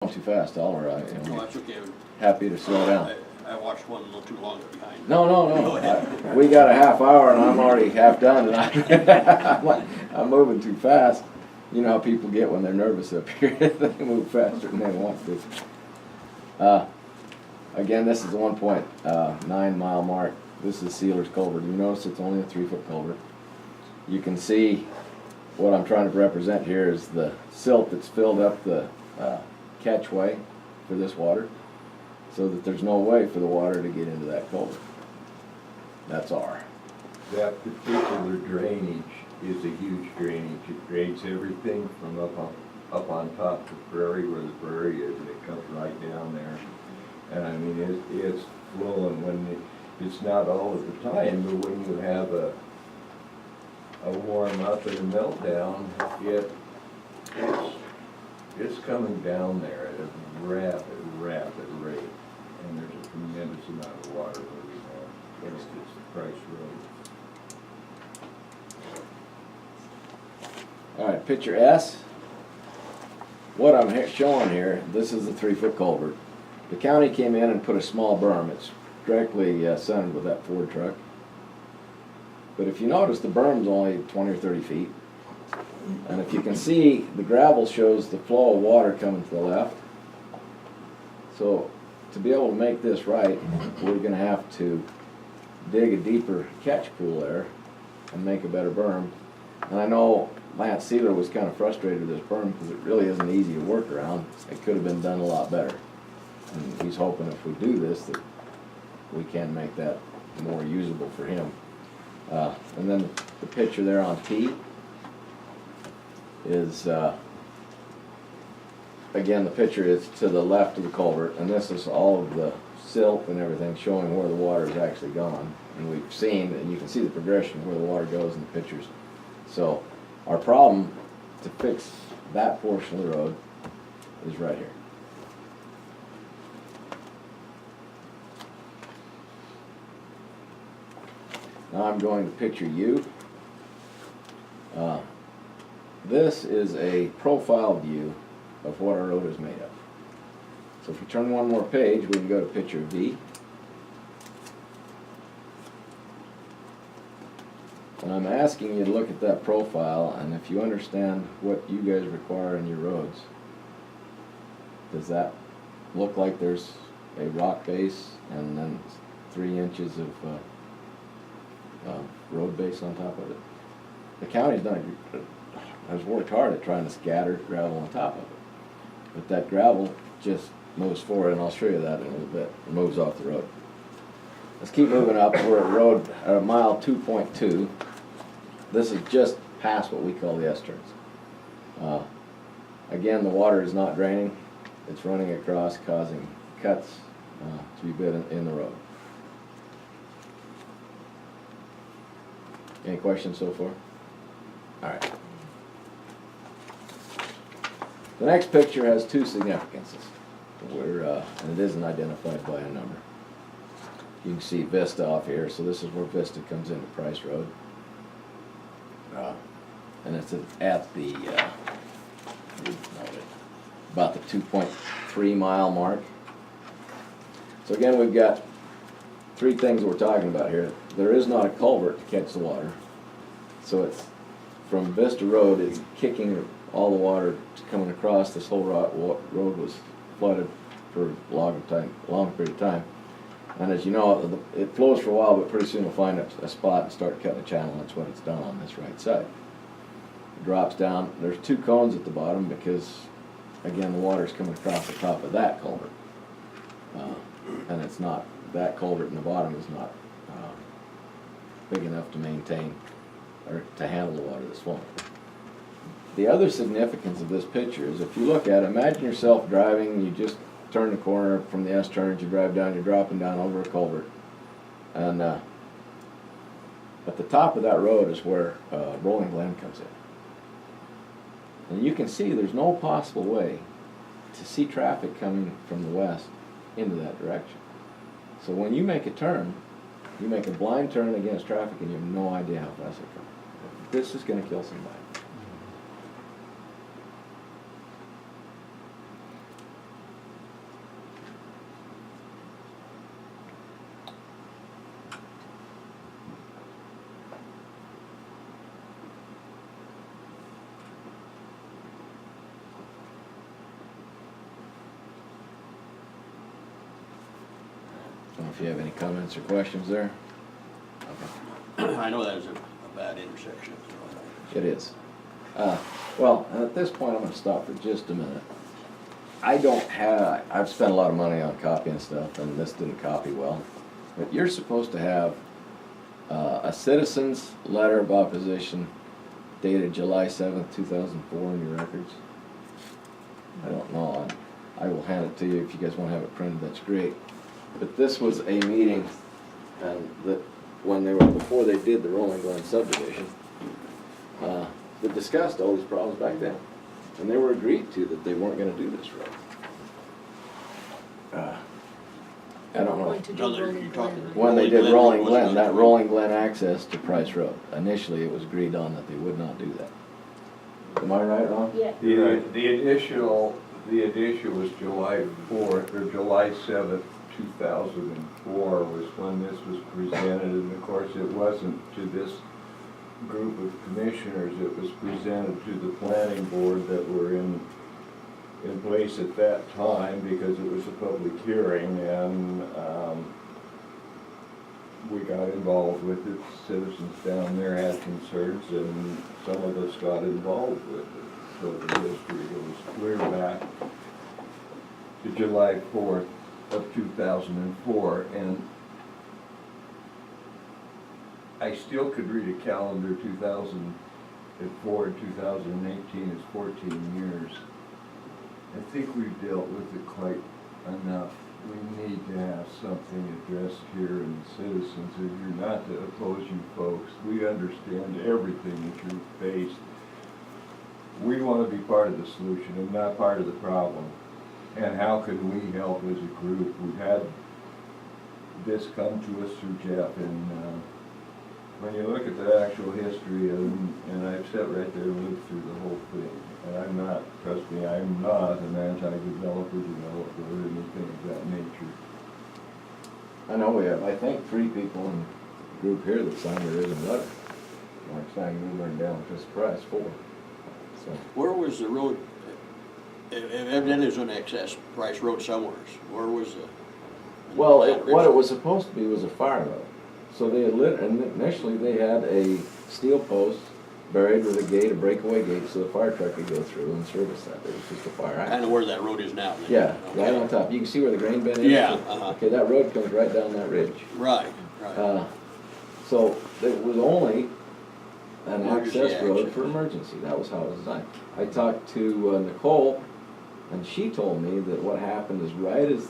going too fast, all right. No, that's okay. Happy to slow down. I watched one a little too long behind. No, Go ahead. we got a half hour and I'm already half done and I'm moving too fast. You know how people get when they're nervous up here. They move faster than they want to. Again, this is the 1.9 mile mark. This is Sealer's Culvert. You notice it's only a 3-foot culvert. You can see what I'm trying to represent here is the silt that's filled up the catchway for this water, so that there's no way for the water to get into that culvert. That's R. That particular drainage is a huge drainage. It drains everything from up on top of the prairie where the prairie is, and it comes right down there. And I mean, it's flowing when it's not all of the time, but when you have a warm up and a meltdown, it's coming down there at a rapid rate. And there's a tremendous amount of water moving on. It's the Price Road. All right, picture S. What I'm showing here, this is the 3-foot culvert. The county came in and put a small berm. It's directly centered with that Ford truck. But if you notice, the berm's only 20 or 30 feet. And if you can see, the gravel shows the flow of water coming to the left. So to be able to make this right, we're going to have to dig a deeper catch pool there and make a better berm. And I know Lance Sealer was kind of frustrated with this berm because it really isn't easy to work around. It could have been done a lot better. And he's hoping if we do this that we can make that more usable for him. And then the picture there on T is, again, the picture is to the left of the culvert, and this is all of the silt and everything showing where the water is actually gone. And we've seen, and you can see the progression where the water goes in the pictures. So our problem to fix that portion of the road is right here. Now I'm going to picture U. This is a profile view of what our road is made of. So if we turn one more page, we can go to picture V. And I'm asking you to look at that profile, and if you understand what you guys require in your roads, does that look like there's a rock base and then 3 inches of road base on top of it? The county's has worked hard at trying to scatter gravel on top of it, but that gravel just moves forward, and I'll show you that in a little bit. It moves off the road. Let's keep moving up. We're at mile 2.2. This is just past what we call the S-turns. Again, the water is not draining. It's running across, causing cuts to be bit in the road. Any questions so far? All right. The next picture has 2 significances, and it isn't identified by a number. You can see Vista off here, so this is where Vista comes into Price Road. And it's at the, about the 2.3 mile mark. So again, we've got 3 things we're talking about here. There is not a culvert to catch the water. So it's from Vista Road, it's kicking all the water coming across. This whole road was flooded for a long period of time. And as you know, it flows for a while, but pretty soon it'll find a spot and start cutting a channel. That's what it's done on this right side. It drops down. There's 2 cones at the bottom because, again, the water's coming across the top of that culvert. And it's not, that culvert in the bottom is not big enough to maintain or to handle the water that's flowing. The other significance of this picture is if you look at it, imagine yourself driving, you just turn the corner from the S-turns, you drive down, you're dropping down over a culvert. And at the top of that road is where Rolling Glen comes in. And you can see there's no possible way to see traffic coming from the west into that direction. So when you make a turn, you make a blind turn against traffic and you have no idea how fast it comes. This is going to kill somebody. if you have any comments or questions there. I know that is a bad intersection. It is. Well, and at this point, I'm gonna stop for just a minute. I've spent a lot of money on copying stuff, and this didn't copy well. But you're supposed to have a citizen's letter of opposition dated July 7th, 2004 in your records. I don't know. I will hand it to you if you guys wanna have it printed, that's great. But this was a meeting, and that, before they did the Rolling Glen subdivision, that discussed all these problems back then. And they were agreed to that they weren't gonna do this road. I don't know. Going to do No, they're- Rolling you're talking- Glen. When they did Rolling Rolling Glen Glen, wasn't that gonna- Rolling Glen access to Price Road, initially it was agreed on that they would not do that. Am I right, Ron? Yeah. The initial was July 4th, or July 7th, 2004 was when this was presented, and of course it wasn't to this group of commissioners, it was presented to the planning board that were in place at that time, because it was a public hearing, and we got involved with it. Citizens down there had concerns, and some of us got involved with it. So the history goes clear back to July 4th of 2004, and I still could read a calendar. 2004 and 2018 is 14 years. I think we've dealt with it quite enough. We need to have something addressed here, and citizens, if you're not to oppose you folks, we understand everything that you face. We want to be part of the solution and not part of the problem. And how can we help as a group? We've had this come to us through Jeff, and when you look at the actual history, and I've sat right there and lived through the whole thing, and I'm not, trust me, I'm not an anti-developer, or anything of that nature. I know we have, I think, 3 people in the group here that signed the written letter. Mark Stein, we learned down Chris Price, 4. So, Where was the road, evidently it was on access Price Road somewhere. Where was the? well, what it was supposed to be was a fire road. So they had and initially they had a steel post buried with a gate, a breakaway gate, so the fire truck could go through and service that. It was just a fire Kind access. of where that road is now. then. Yeah, Okay. right on top. You can see where the grain bin is? Yeah, Okay, that road comes right down that ridge. Right, right. So it was only an Emergency access road access. for emergency. That was how it was designed. I talked to Nicole, and she told me that what happened is right as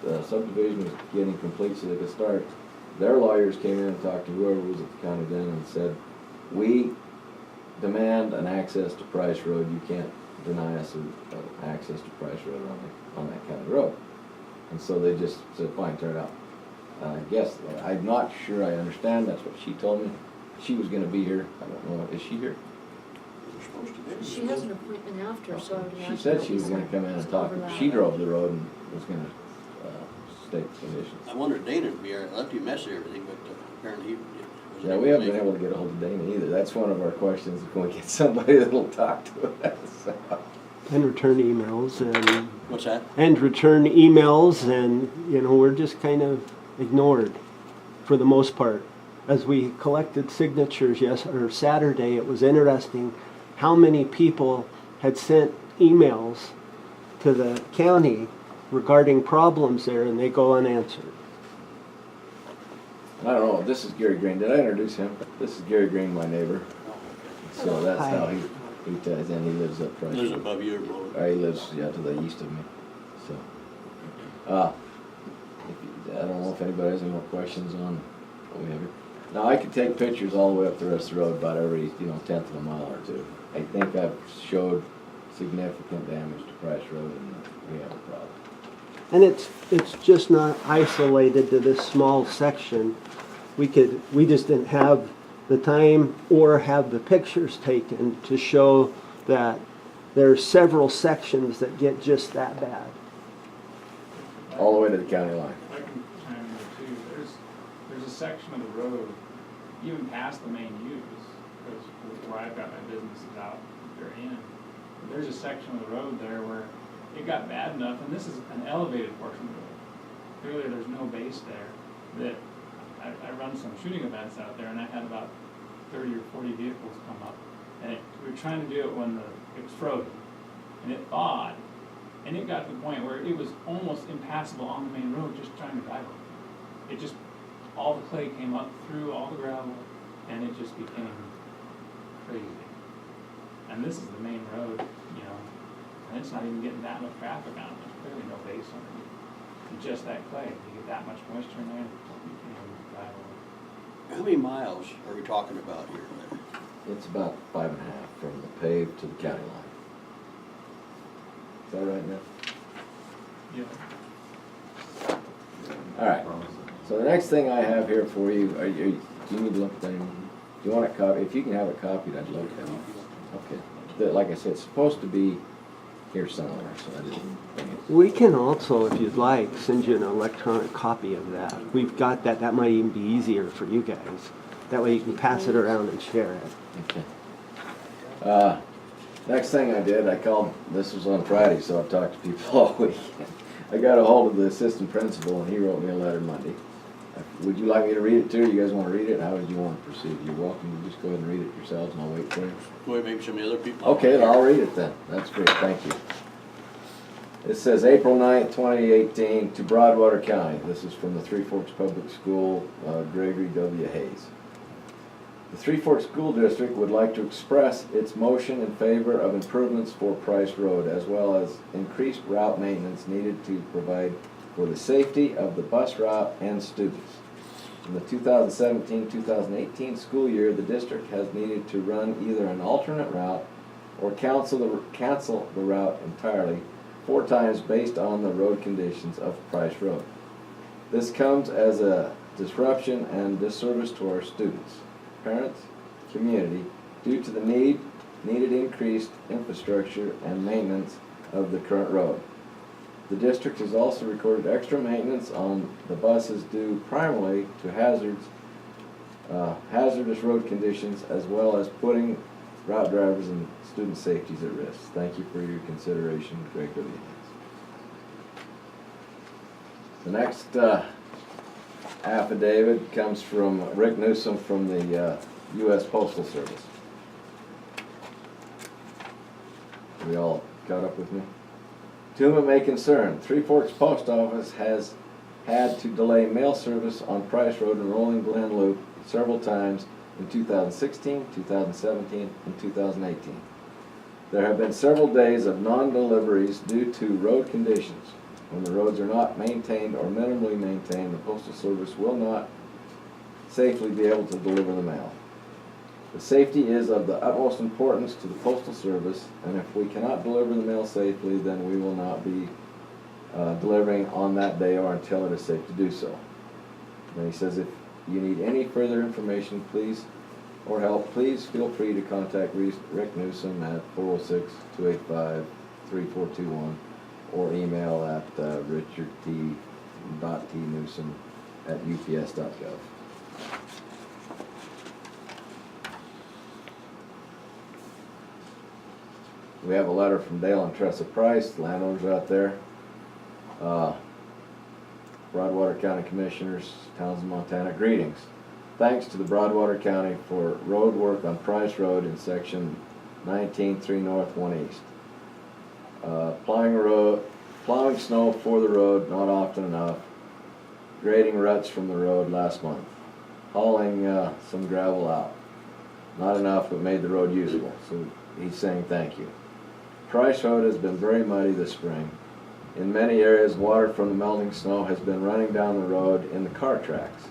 the subdivision was getting complete so they could start, their lawyers came in and talked to whoever was at the county then and said, we demand an access to Price Road. You can't deny us an access to Price Road on that county road. And so they just said, fine, tear it out. I guess, I'm not sure I understand, that's what she told me. She was gonna be here, I don't know, is she here? They're supposed to be. She has an appointment after, so I would imagine. She said there'll she be was gonna some come in and talk, overlap. she drove the road and was gonna state conditions. I wondered Dana would be here. I left you a message and everything, but apparently he wasn't Yeah, able we to haven't been make it. able to get a hold of Dana either, that's one of our questions, if we get somebody that'll talk to us. And return emails What's that? and return emails, and, you know, we're just kind of ignored for the most part. As we collected signatures Saturday, it was interesting how many people had sent emails to the county regarding problems there, and they go unanswered. I don't know, this is Gary Green, did I introduce him? This is Gary Green, my neighbor, so that's Hi. how he ties in, he lives up Price Lives Road. above you or below. He lives, yeah, to the east of me, so. I don't know if anybody has any more questions on what we have here. Now, I could take pictures all the way up the rest of the road, about every, 1/10 of a mile or two. I think I've showed significant damage to Price Road, and we have a problem. And it's just not isolated to this small section. We just didn't have the time or have the pictures taken to show that there are several sections that get just that bad. All the way to the county line. I can chime in there too. There's a section of the road, even past the main use, because where I've got my businesses out there in, there's a section of the road there where it got bad enough, and this is an elevated portion of the road. clearly there's no base there, that I run some shooting events out there, and I had about 30 or 40 vehicles come up, and we were trying to do it when it was frozen, and it thawed, and it got to the point where it was almost impassable on the main road just trying to drive it. It just, all the clay came up through all the gravel, and it just became crazy. And this is the main road, you know, and it's not even getting that much traffic on it, there's clearly no base underneath. It's just that clay, you get that much moisture in there, you can't even drive over. How many miles are we talking about here then? It's about 5.5 from the paved to the county line. Is that right, Nick? Yeah. All right. So the next thing I have here for you, do you need to look at that? Do you want a copy? If you can have it copied, I'd love to have it. Okay. Like I said, it's supposed to be here somewhere, so I didn't bring it. We can also, if you'd like, send you an electronic copy of that. We've got that. That might even be easier for you guys. That way you can pass it around and share it. Okay. Next thing I did, I called, this was on Friday, so I talked to people all week. I got a hold of the assistant principal, and he wrote me a letter Monday. Would you like me to read it too? You guys want to read it? How would you want to proceed? You're welcome to just go ahead and read it yourselves, and I'll wait for you. Wait, maybe some of the other people? Okay, I'll read it then. That's great, thank you. It says, April 9th, 2018, to Broadwater County. This is from the Three Forks Public School, Gregory W. Hayes. The Three Forks School District would like to express its motion in favor of improvements for Price Road, as well as increased route maintenance needed to provide for the safety of the bus route and students. In the 2017-2018 school year, the district has needed to run either an alternate route or cancel the route entirely 4 times based on the road conditions of Price Road. This comes as a disruption and disservice to our students, parents, community, due to the needed increased infrastructure and maintenance of the current road. The district has also recorded extra maintenance on the buses due primarily to hazardous road conditions, as well as putting route drivers and student safeties at risk. Thank you for your consideration, Greg W. Hayes. The next affidavit comes from Rick Newsom from the U.S. Postal Service. We all caught up with me? To whom it may concern, Three Forks Post Office has had to delay mail service on Price Road and Rolling Glen Loop several times in 2016, 2017, and 2018. There have been several days of non-deliveries due to road conditions. When the roads are not maintained or minimally maintained, the Postal Service will not safely be able to deliver the mail. The safety is of the utmost importance to the Postal Service, and if we cannot deliver the mail safely, then we will not be delivering on that day or until it is safe to do so. Then he says, if you need any further information, please, or help, please feel free to contact Rick Newsom at 406-285-3421 or email at richardT.Newsom@ups.gov. We have a letter from Dale and Tressa Price, landowners out there. Broadwater County Commissioners, Townsend, Montana, greetings. Thanks to the Broadwater County for road work on Price Road in section 19, 3 North, 1 East. Plowing snow for the road, not often enough. Grading ruts from the road last month. Hauling some gravel out. Not enough, but made the road usable. So he's saying thank you. Price Road has been very muddy this spring. In many areas, water from the melting snow has been running down the road in the car tracks.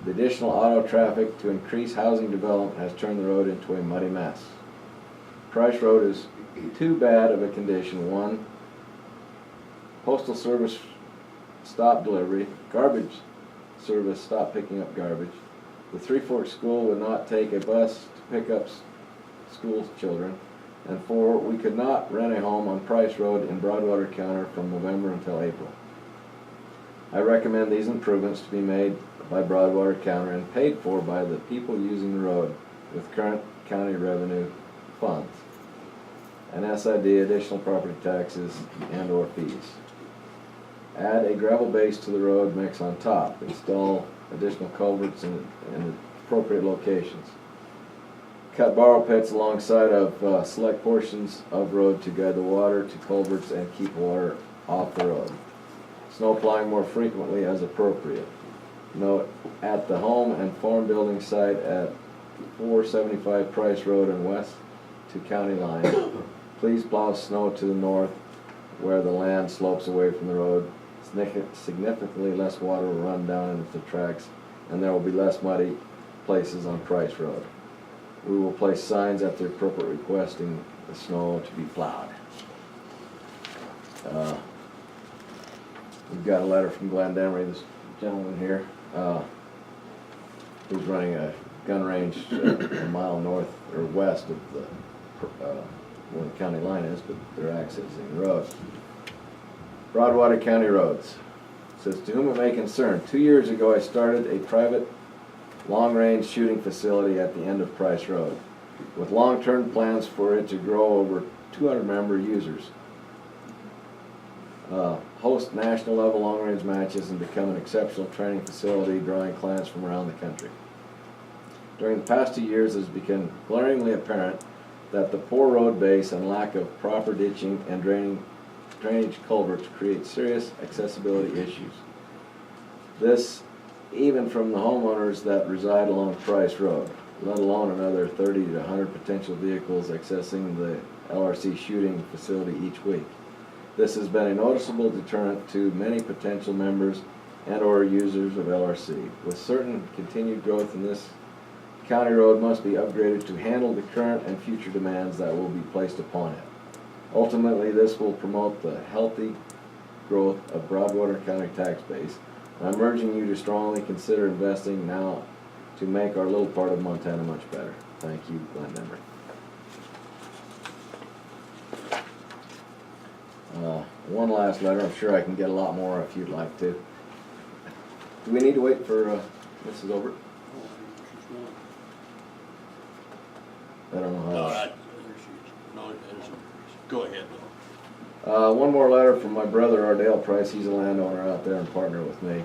The additional auto traffic to increase housing development has turned the road into a muddy mess. Price Road is too bad of a condition. 1, Postal Service stopped delivery. Garbage service stopped picking up garbage. The Three Forks School would not take a bus to pick up school children. And 4, we could not rent a home on Price Road in Broadwater County from November until April. I recommend these improvements to be made by Broadwater County and paid for by the people using the road with current county revenue funds, and SID, additional property taxes, and/or fees. Add a gravel base to the road mix on top. Install additional culverts in appropriate locations. Cut borrow pits alongside of select portions of road to guide the water to culverts and keep water off the road. Snow plowing more frequently as appropriate. Note, at the home and farm building site at 475 Price Road and west to county line, please plow snow to the north where the land slopes away from the road. Significantly less water will run down into the tracks, and there will be less muddy places on Price Road. We will place signs at the appropriate requesting the snow to be plowed. We've got a letter from Glenn Demery, this gentleman here, who's running a gun range a mile north or west of the where the county line is, but they're accessing the road. Broadwater County Roads. It says, to whom it may concern, 2 years ago I started a private long-range shooting facility at the end of Price Road, with long-term plans for it to grow over 200 member users, host national level long-range matches, and become an exceptional training facility drawing clients from around the country. During the past 2 years, it has become glaringly apparent that the poor road base and lack of proper ditching and drainage culverts create serious accessibility issues. This even from the homeowners that reside along Price Road, let alone another 30 to 100 potential vehicles accessing the LRC shooting facility each week. This has been a noticeable deterrent to many potential members and or users of LRC. With certain continued growth in this county road must be upgraded to handle the current and future demands that will be placed upon it. Ultimately, this will promote the healthy growth of Broadwater County tax base. I'm urging you to strongly consider investing now to make our little part of Montana much better. Thank you, Glenn Demery. One last letter. I'm sure I can get a lot more if you'd like to. Do we need to wait for Mrs. Obert? I don't know how. No, there she is. No, it isn't. Go ahead, though. One more letter from my brother Ardale Price. He's a landowner out there and partner with me.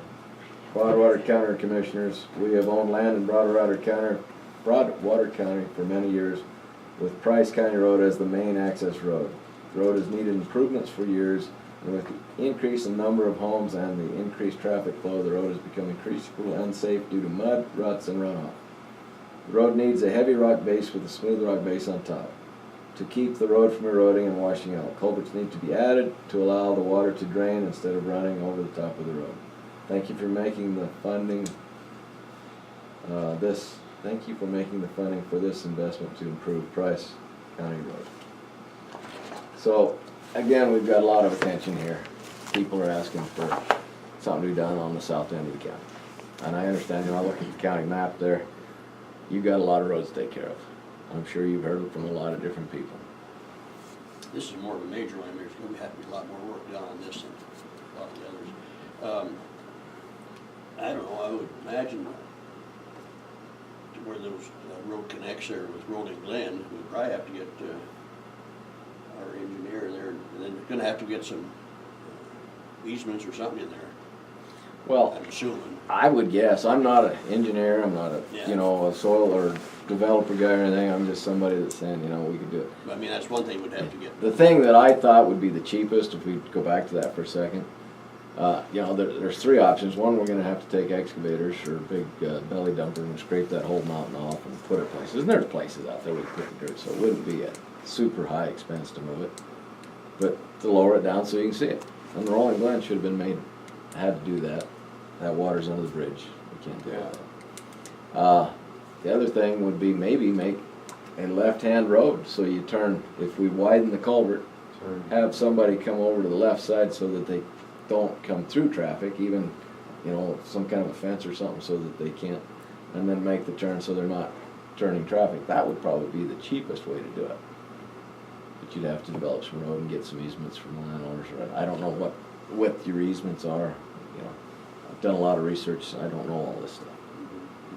Broadwater County Commissioners, we have owned land in Broadwater County for many years, with Price County Road as the main access road. The road has needed improvements for years, and with the increase in number of homes and the increased traffic flow, the road has become increasingly unsafe due to mud, ruts, and runoff. The road needs a heavy rock base with a smooth rock base on top to keep the road from eroding and washing out. Culverts need to be added to allow the water to drain instead of running over the top of the road. Thank you for making the funding Thank you for making the funding for this investment to improve Price County Road. So again, we've got a lot of attention here. People are asking for something to be done on the south end of the county. And I understand, I look at the county map there, you've got a lot of roads to take care of. I'm sure you've heard it from a lot of different people. This is more of a major one. There's going to have to be a lot more work done on this than a lot of the others. I don't know, I would imagine where those road connects there with Road and Glen, we'd probably have to get our engineer there, and then we're going to have to get some easements or something in there, Well, I'm assuming. I would guess. I'm not an engineer, I'm not a, Yeah. a soil or developer guy or anything. I'm just somebody that's saying, we could do it. I mean, that's one thing we'd have to get. The thing that I thought would be the cheapest, if we go back to that for a second, there's three options. One, we're gonna have to take excavators or a big belly dumper and scrape that whole mountain off and put it places. And there's places out there we can put the dirt, so it wouldn't be a super high expense to move it. But to lower it down so you can see it. And the Rolling Glen should have been had to do that. That water's under the bridge. We can't do that. The other thing would be maybe make a left-hand road, so you turn, if we widen the culvert, have somebody come over to the left side so that they don't come through traffic, even, some kind of a fence or something so that they can't, and then make the turn so they're not turning traffic. That would probably be the cheapest way to do it. But you'd have to develop some road and get some easements from the landowners. I don't know what width your easements are, I've done a lot of research, so I don't know all this stuff.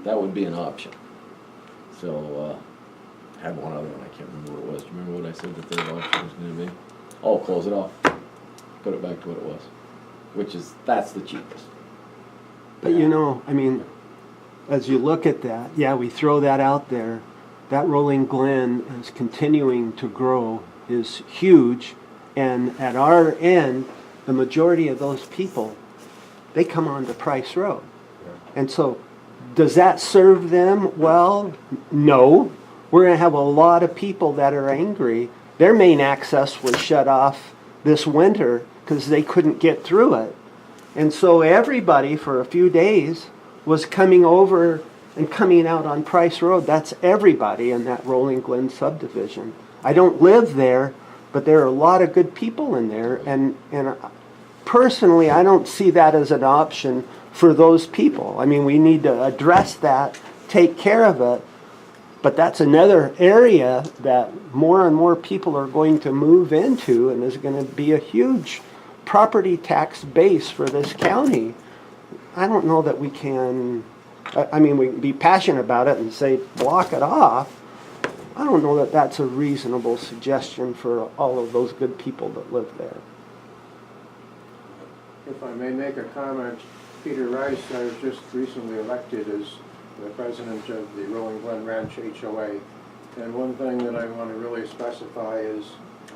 That would be an option. So, I had one other one, I can't remember what it was. Do you remember what I said the third option was gonna be? Oh, close it off. Put it back to what it was. that's the cheapest. But you know, I mean, as you look at that, yeah, we throw that out there. That Rolling Glen is continuing to grow, is huge, and at our end, the majority of those people, they come onto Price Road. And so, does that serve them well? No. We're going to have a lot of people that are angry. Their main access was shut off this winter because they couldn't get through it. And so everybody for a few days was coming over and coming out on Price Road. That's everybody in that Rolling Glen subdivision. I don't live there, but there are a lot of good people in there. And personally, I don't see that as an option for those people. I mean, we need to address that, take care of it. But that's another area that more and more people are going to move into, and is going to be a huge property tax base for this county. I don't know that we can, I mean, we can be passionate about it and say block it off. I don't know that that's a reasonable suggestion for all of those good people that live there. If I may make a comment, Peter Rice, I was just recently elected as the president of the Rolling Glen Ranch HOA. And one thing that I want to really specify is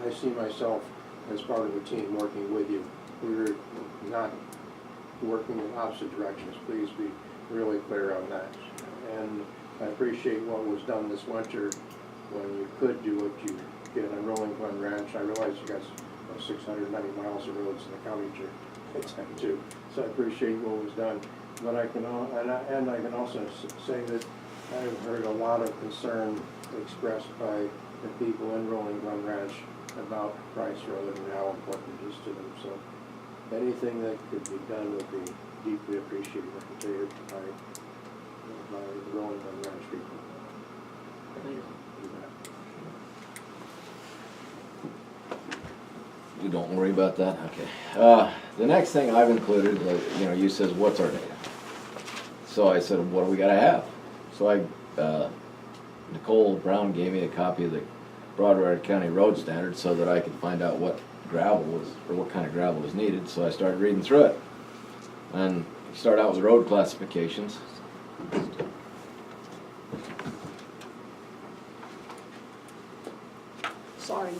I see myself as part of the team working with you. We're not working in opposite directions. Please be really clear on that. And I appreciate what was done this winter when you could do what you did on Rolling Glen Ranch. I realize you guys have 690 miles of roads in the county to attend to, so I appreciate what was done. But I can, and I can also say that I've heard a lot of concern expressed by the people in Rolling Glen Ranch about Price Road and how important it is to them. So anything that could be done would be deeply appreciated, I can tell you, by the Rolling Glen Ranch people. Thank you. You don't worry about that? Okay. The next thing I've included, you says, what's our data? So I said, what do we gotta have? So Nicole Brown gave me a copy of the Broadwater County Road Standard so that I could find out what gravel was, or what kind of gravel was needed. So I started reading through it. And you start out with road classifications. Sorry.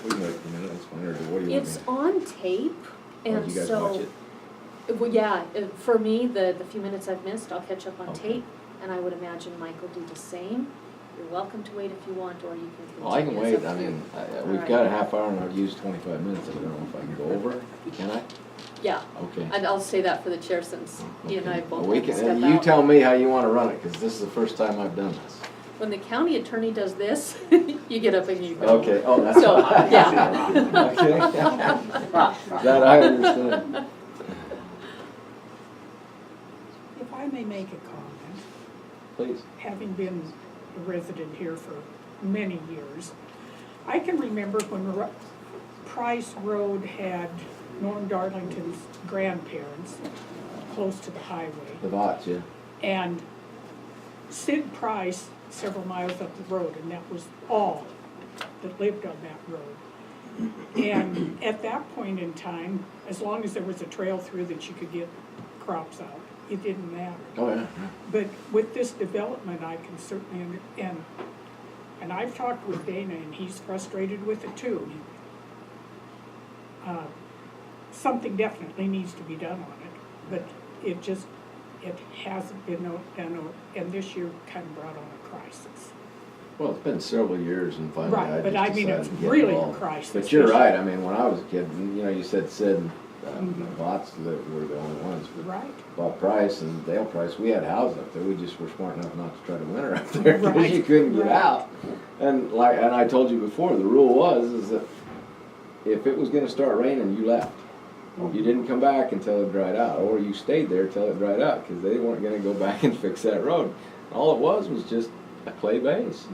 We can wait a minute, that's fine, or what do you want me It's to? on tape, Oh, and did you guys so. watch it? Well, yeah, for me, the few minutes I've missed, I'll catch up on Okay. tape, and I would imagine Mike will do the same. You're welcome to wait if you want, or you can continue. Well, I can It's wait, up I to you. mean, All we've right. got a half hour and I've used 25 minutes, I don't know if I can go over, can I? Yeah, Okay. and I'll say that for the chair since you and I both We have to can, step and you out. tell me how you wanna run it, cause this is the first time I've done this. When the county attorney does this, you get up and you go. Okay, oh, that's. So, yeah. Okay. That I understand. If I may make a comment, Please. having been a resident here for many years, I can remember when Price Road had Norm Darlington's grandparents close to the highway. The Vots, yeah. And Sid Price, several miles up the road, and that was all that lived on that road. And at that point in time, as long as there was a trail through that you could get crops out, it didn't matter. Oh, yeah. But with this development, I can certainly, and I've talked with Dana, and he's frustrated with it too. Something definitely needs to be done on it, but it hasn't been done, and this year kind of brought on a crisis. Well, it's been several years and finally Right, I but just I mean, decided it's to get really a involved. crisis But you're this right, year. I mean, when I was a kid, you said Sid and Mhm. Vots that were the only ones. But Right. Bob Price and Dale Price, we had houses up there, we just were smart enough not to try to winter up there because Right, you couldn't get right. out. And I told you before, the rule was that if it was gonna start raining, you left. You didn't come back until it dried out, or you stayed there till it dried out, because they weren't gonna go back and fix that road. All it was just a clay base.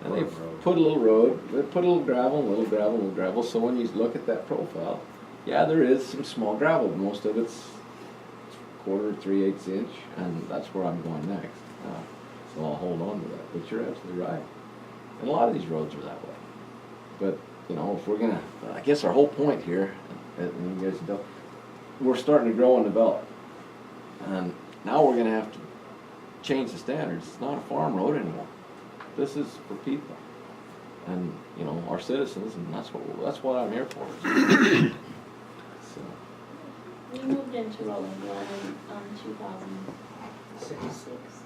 And they put a little road, they put a little gravel, a little gravel, a little gravel, so when you look at that profile, yeah, there is some small gravel, but most of it's 1/4, 3/8 inch, and that's where I'm going next. So I'll hold on to that, but you're absolutely right. And a lot of these roads are that way. But, if we're gonna, I guess our whole point here, and you guys don't, we're starting to grow and develop. And now we're gonna have to change the standards. It's not a farm road anymore. This is for people. And, you know, our citizens, and that's what I'm here for. So, We moved into Rolling Glen in 2006.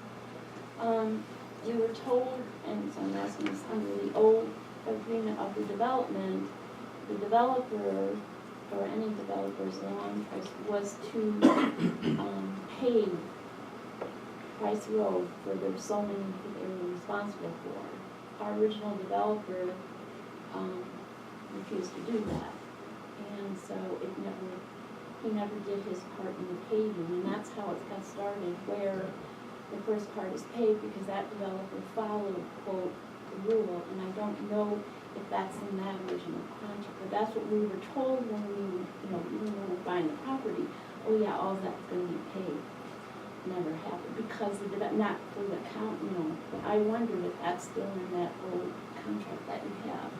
We were told, and so I'm asking this, under the old agreement of the development, the developer, or any developers along Price, was to pave Price Road for the zoning that they were responsible for. Our original developer refused to do that, and so he never did his part in the paving, and that's how it got started, where the first part is paved because that developer followed, quote, the rule, and I don't know if that's in that original contract, but that's what we were told when we, when we were buying the property. Oh yeah, all that's gonna be paid. Never happened, because not for the count, but I wondered if that's still in that old contract that you have,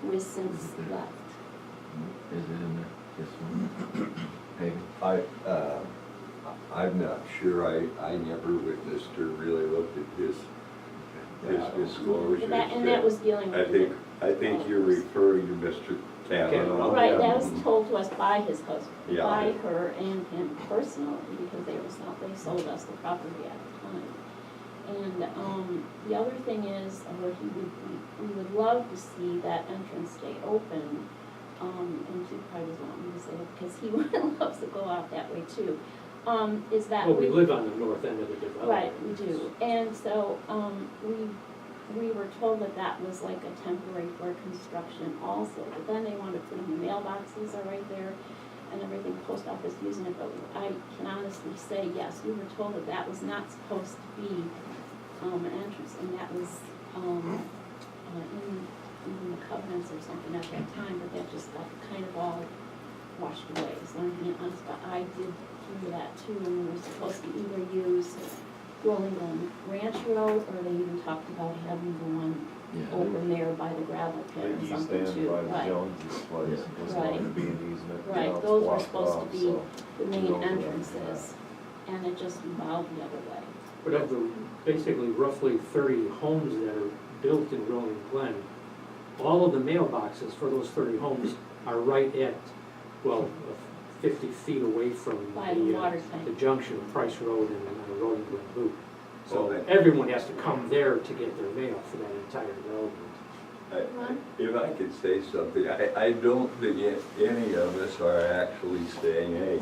who has since left. is it in there, this one? Maybe. I'm not sure, I never witnessed or really looked at his disclosures. And that was dealing with. I think you're referring to Mr. Kavanaugh. Right, that was told to us by his husband, Yeah. by her and him personally, because they sold us the property at the time. And the other thing is, we would love to see that entrance stay open. And he probably doesn't want me to say it because he loves to go out that way too. Is that Well, we live on the north end of the development. Right, we do. And so we were told that was like a temporary for construction also. But then they wanted to put in the mailboxes are right there and everything, post office using it. But I can honestly say, yes, we were told that was not supposed to be an entrance, and that was in the covenants or something at that time, but that just got kind of all washed away. So I'm being honest, but I did hear that too, and we were supposed to either use Rolling Glen Ranch Road, or they even talked about having the one open there by the gravel pit or Like something East End too. by the Right. Joneses place was Right. going to be an easement. Now Right, it's those were blocked supposed off, to be so the we main don't really entrances, and it just evolved the other way. But of the basically roughly 30 homes that are built in Rolling Glen, all of the mailboxes for those 30 homes are right at, 50 feet away from By the water tank. the junction of Price Road and the Rolling Glen Loop. So Well, everyone has to come there to get their mail for that entire development. If I could say something, I don't think any of us are actually saying, hey,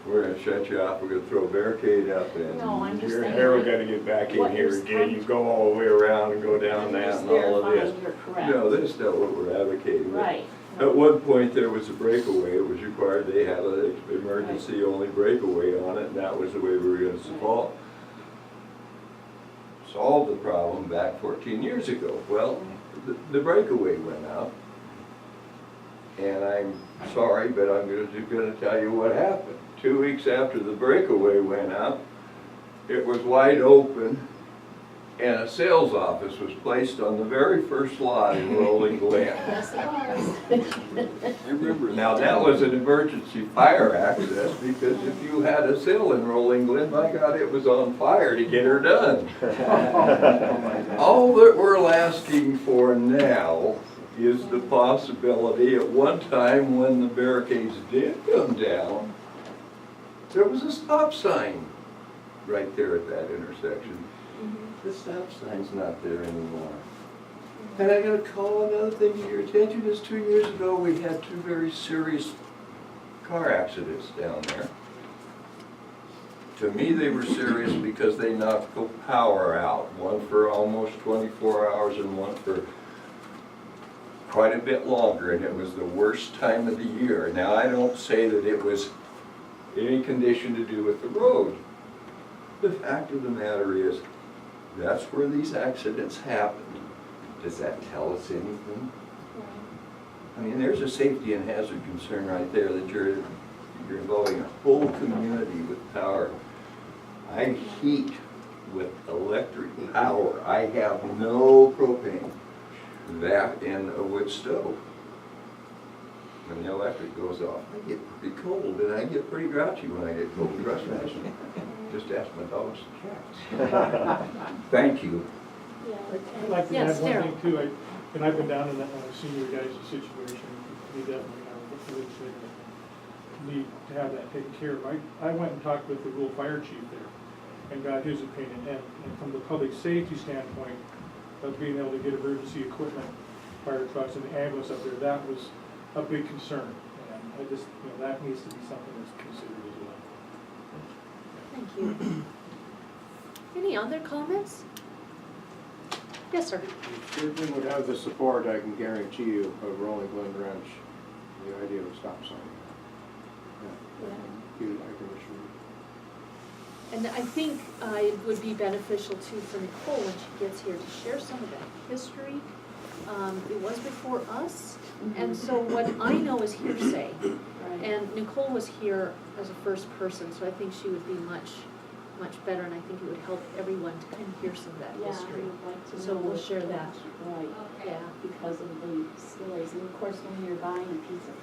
we're gonna shut you off, we're gonna throw a barricade up and No, I'm just you're saying never like gonna get back in what here you're again, you trying- go all the way around and go down that Just and all of this. verifying you're correct. No, that's not what we're advocating. Right. At one point, there was a breakaway, it was required, they had an emergency only breakaway on it, and that was the way we were gonna solve the problem back 14 years ago. Well, the breakaway went out, and I'm sorry, but I'm gonna tell you what happened. 2 weeks after the breakaway went out, it was wide open, and a sales office was placed on the very first lot in Rolling Glen. Yes, it was. I remember Now, that was an emergency fire access, because if you had a sale in Rolling Glen, my God, it was on fire to get her done. All that we're asking for now is the possibility, at one time when the barricades did come down, there was a stop sign right there at that intersection. The stop sign's not there anymore. And I gotta call another thing to your attention, is 2 years ago, we had 2 very serious car accidents down there. To me, they were serious because they knocked the power out, one for almost 24 hours and one for quite a bit longer, and it was the worst time of the year. Now, I don't say that it was any condition to do with the road. The fact of the matter is, that's where these accidents happen. Does that tell us anything? I mean, there's a safety and hazard concern right there, that you're involving a whole community with power. I heat with electric power. I have no propane. That and a wood stove. when the electric goes off, I get pretty cold, and I get pretty grouchy when I get cold. Trust me. Just ask my dogs and cats. Thank you. Yeah. I'd like to Yes, add one Daryl. thing too, and I've been down in that senior guys' situation, we definitely have a really big need to have that taken care of. I went and talked with the rural fire chief there and got his opinion, and from the public safety standpoint of being able to get emergency equipment, fire trucks and the ambulance up there, that was a big concern. And I just, that needs to be something that's considered as well. Thank you. Any other comments? Yes, sir. If Children would have the support, I can guarantee you, of Rolling Glen Ranch, the idea of a stop sign. Yeah. I can assure you. And I think it would be beneficial too for Nicole when she gets here to share some of that history. It was before us, and so what I know is hearsay. Right. And Nicole was here as a first person, so I think she would be much better, and I think it would help everyone to kind of hear some of that Yeah, I history. would like to So know we'll it share first. that. Right, Yeah. because of the stories. And of course, when you're buying a piece of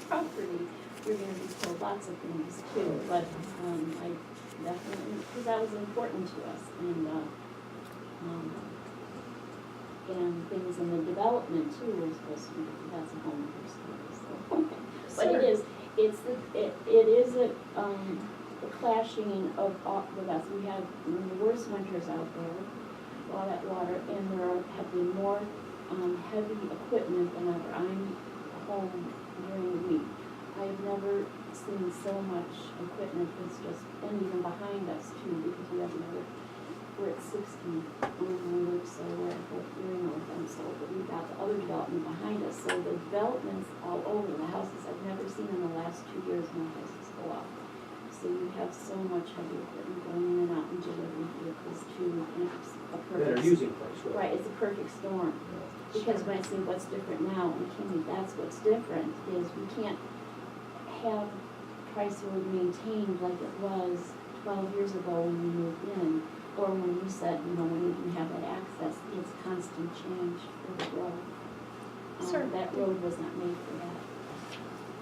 property, you're gonna be told lots of things too. But, I definitely, because that was important to us, and things in the development too were supposed to be, that's a whole other story, so. But Sure. it is a clashing of all the best. We have the worst winters out there, all that water, and there have been more heavy equipment than ever. I'm home during the week. I have never seen so much equipment that's just, and even behind us too, because we have we're at 60 so we're at Fort Erie and so, but we've got the other development behind us. So the developments all over the houses, I've never seen in the last 2 years my houses go up. So you have so much heavy equipment going in and out and delivering vehicles too, and it's a perfect. That are using place, right? Right, it's a perfect storm. Because when I say what's different now in Kinney, that's what's different, is we can't have Price Road maintained like it was 12 years ago when we moved in, or when you said, when we didn't have that access. It's constant change for the road. Sir. That road was not made for that.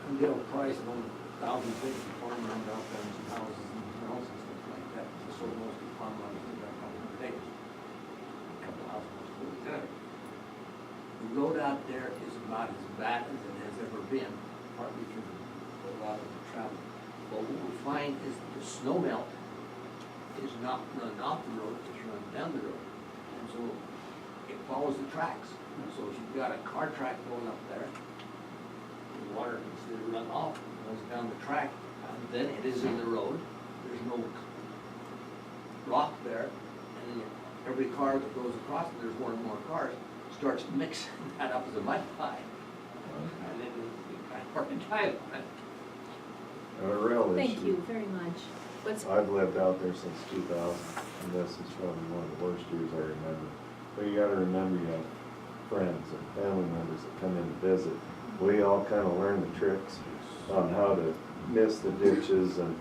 And Dale Price, owned 1,000 acres of farmland out there, and some houses and wells and stuff like that. So sold most of the farmland to that couple of acres. A couple houses was fully tenanted. The road out there is about as bad as it has ever been, partly because of a lot of travel. But what we find is the snow melt is not run off the road, it's run down the road. And so it follows the tracks. And so if you've got a car track going up there, the water, instead of run off, goes down the track, and then it is in the road. There's no rock there, and then every car that goes across, and there's more and more cars, starts mixing that up as a mud pie. And then you kind of hard to drive on it. A real issue. Thank you very much. What's, I've lived out there since 2000, and this is probably one of the worst years I remember. But you gotta remember, you have friends and family members that come in to visit. We all kind of learn the tricks on how to miss the ditches, and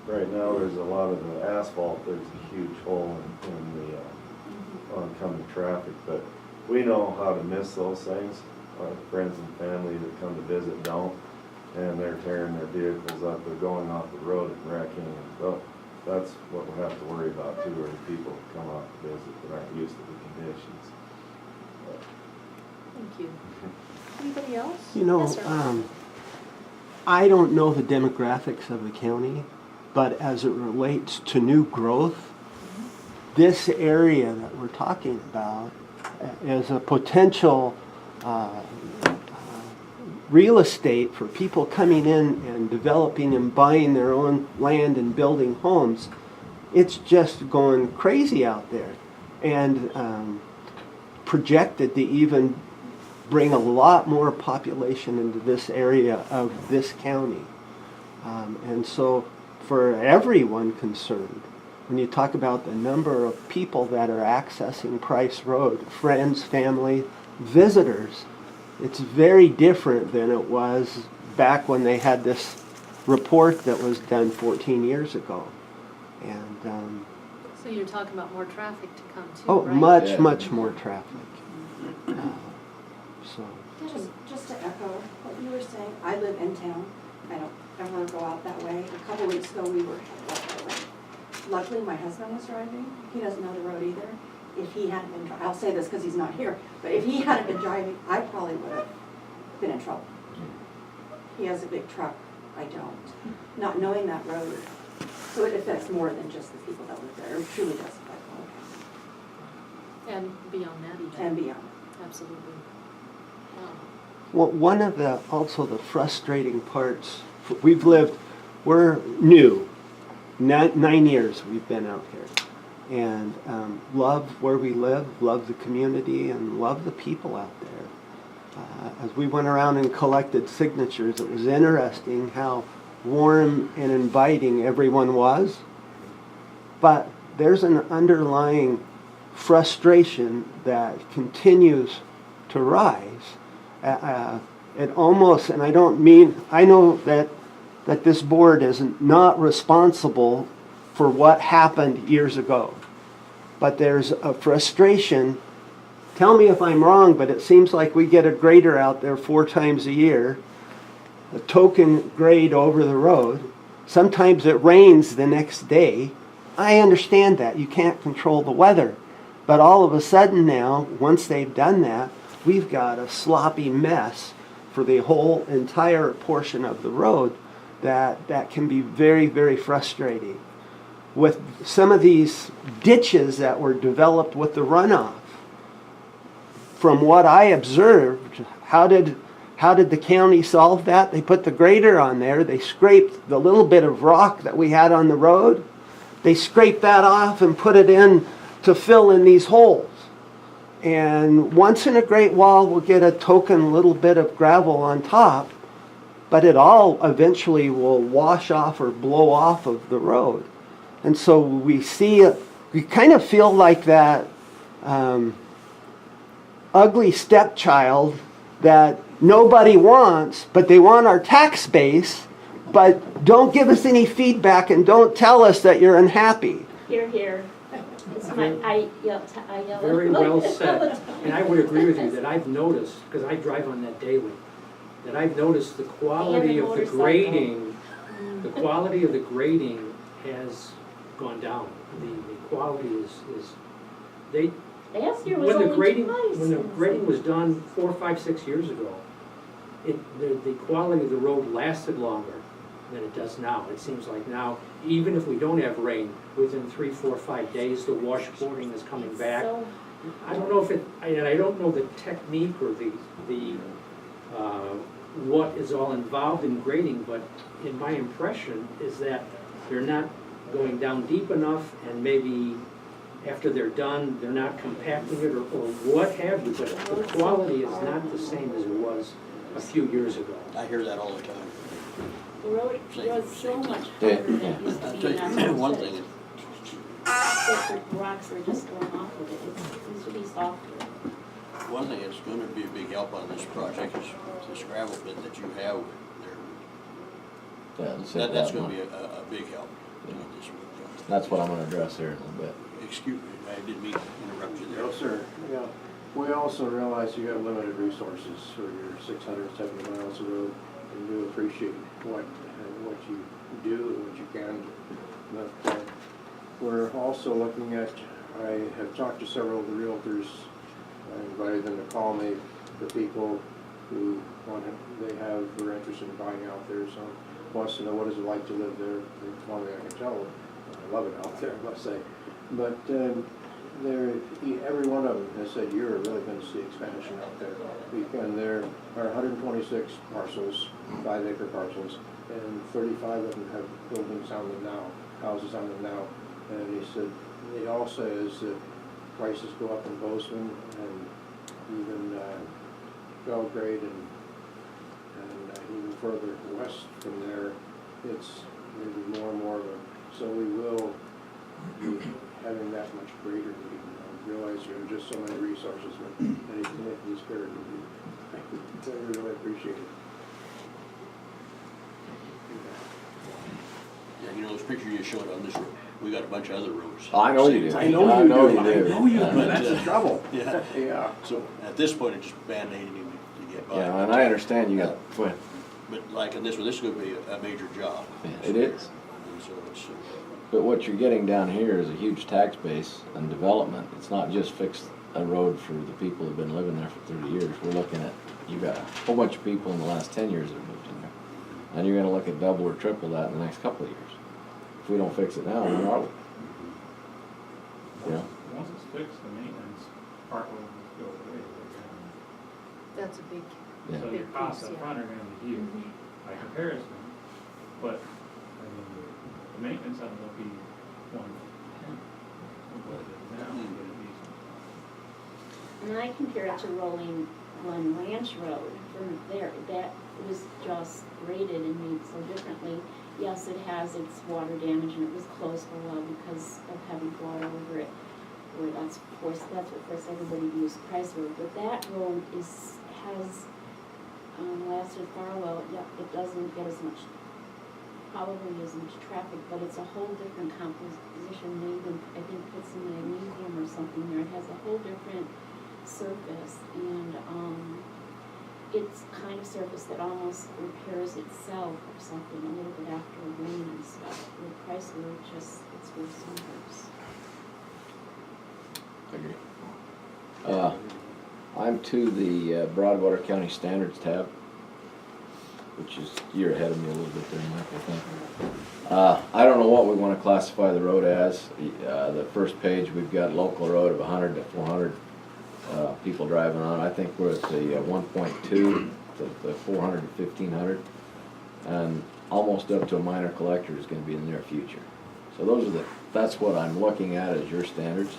right now there's a lot of the asphalt, there's a huge hole in the oncoming traffic, but we know how to miss those things. Our friends and family that come to visit don't, and they're tearing their vehicles up, they're going off the road and wrecking, and so that's what we have to worry about too, are the people that come out to visit that aren't used to the conditions. thank you. Anybody else? Yes, Yes, sir. I don't know the demographics of the county, but as it relates to new growth, this area that we're talking about is a potential real estate for people coming in and developing and buying their own land and building homes. It's just going crazy out there, and projected to even bring a lot more population into this area of this county. And so for everyone concerned, when you talk about the number of people that are accessing Price Road, friends, family, visitors, it's very different than it was back when they had this report that was done 14 years ago. And So you're talking about more traffic to come too, oh, right? much, Yeah. much more traffic. so. Just to echo what you were saying, I live in town. I don't ever go out that way. A couple weeks ago, we were headed up that way. Luckily, my husband was driving. He doesn't know the road either. If he hadn't been, I'll say this because he's not here, but if he hadn't been driving, I probably would have been in trouble. He has a big truck. I don't. Not knowing that road, so it affects more than just the people that live there. It truly does affect all of us. And beyond that even. And beyond. Absolutely. Wow. Well, one of the, also the frustrating parts, we're new, 9 years we've been out here. And love where we live, love the community, and love the people out there. As we went around and collected signatures, it was interesting how warm and inviting everyone was. But there's an underlying frustration that continues to rise. It almost, and I don't mean, I know that this board is not responsible for what happened years ago. But there's a frustration. Tell me if I'm wrong, but it seems like we get a grader out there 4 times a year, a token grade over the road. Sometimes it rains the next day. I understand that. You can't control the weather. But all of a sudden now, once they've done that, we've got a sloppy mess for the whole entire portion of the road that can be very, very frustrating. With some of these ditches that were developed with the runoff, from what I observed, how did the county solve that? They put the grader on there, they scraped the little bit of rock that we had on the road, they scraped that off and put it in to fill in these holes. And once in a great while we'll get a token little bit of gravel on top, but it all eventually will wash off or blow off of the road. And so we kind of feel like that ugly stepchild that nobody wants, but they want our tax base, but don't give us any feedback and don't tell us that you're unhappy. Here, here. It's my, I yell Very well said. And I would agree with you that I've noticed, because I drive on that daily, that I've noticed the quality of the grading, the quality of the grading has gone down. The quality is last year was when the only grading, twice. when the grading was done 4, 5, 6 years ago, the quality of the road lasted longer than it does now. It seems like now, even if we don't have rain, within 3, 4, 5 days, the washboarding is coming back. So, I don't know if I don't know the technique or the what is all involved in grading, but in my impression is that they're not going down deep enough, and maybe after they're done, they're not compacting it or what have you, but the quality is not the same as it was a few years ago. I hear that all the time. the road was so much Yeah. harder than it used to I'll be. tell and that's you, what one it thing, said. The rocks were just going off of it. It used to be softer. one thing that's gonna be a big help on this project is this gravel pit that you have there. Yeah, let's hit That's that gonna one. be a big help to get this work done. That's what I'm gonna address here in a little bit. Excuse me, I didn't mean to interrupt you there. No, sir. Yeah. We also realize you have limited resources for your 670 miles of road, and do appreciate what you do and what you can do. But we're also looking at, I have talked to several of the realtors. I invited them to call me, the people who are interested in buying out there. So wants to know what is it like to live there. One thing I can tell them, I love it out there, I must say. But every one of them has said, you're really going to see expansion out there. And there are 126 parcels, 5-acre parcels, and 35 of them have buildings on them now, houses on them now. And he said, they all say is that prices go up in Bozeman and even Belgrade and even further west from there, it's maybe more and more of a, so we will be having that much greater need. I realize there are just so many resources, but anything that can be spared would be, I really appreciate it. Yeah, you know, those pictures you showed on this road, we got a bunch of other roads. I know you do. I know you do. I know you do. That's the trouble. Yeah. Yeah. So at this point, it's just band-aiding get by. Yeah, and I understand you got, go ahead. But like in this one, this is gonna be a major job. It is. And so it's, But what you're getting down here is a huge tax base and development. It's not just fix a road for the people who've been living there for 30 years. We're looking at, you got a whole bunch of people in the last 10 years that have moved in there. And you're gonna look at double or triple that in the next couple of years. If we don't fix it now, when are we? You know? Once it's fixed, the maintenance part will go away. That's a big, Yeah. So your Big costs piece, up yeah. front are gonna be huge by comparison, but, I mean, the maintenance of it will be 1/10 of what it is now to get it decent. And I compare it to Rolling Glen Ranch Road from there, that was just graded and made so differently. Yes, it has its water damage and it was closed for a while because of heavy water over it, where that's what forced everybody to use Price Road, but that road has lasted far well. It doesn't get as much, probably as much traffic, but it's a whole different composition. They even, I think, put some magnesium or something there. It has a whole different surface, and it's kind of surface that almost repairs itself or something a little bit after rain and stuff. With Price Road, it's worse and worse. I agree. I'm to the Broadwater County Standards tab, which is, you're ahead of me a little bit there, Mike, I think. I don't know what we want to classify the road as. The first page, we've got local road of 100 to 400 people driving on. I think we're at the 1.2, the 400 to 1,500, and almost up to a minor collector is going to be in the near future. So that's what I'm looking at as your standards.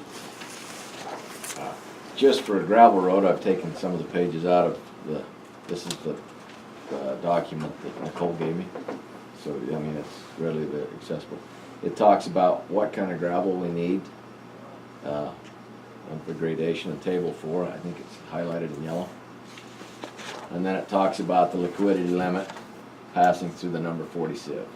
Just for a gravel road, I've taken some of the pages out of this is the document that Nicole gave me. So, I mean, it's readily accessible. It talks about what kind of gravel we need, and the gradation in table 4, I think it's highlighted in yellow. And then it talks about the liquidity limit passing through the number 40 sieve.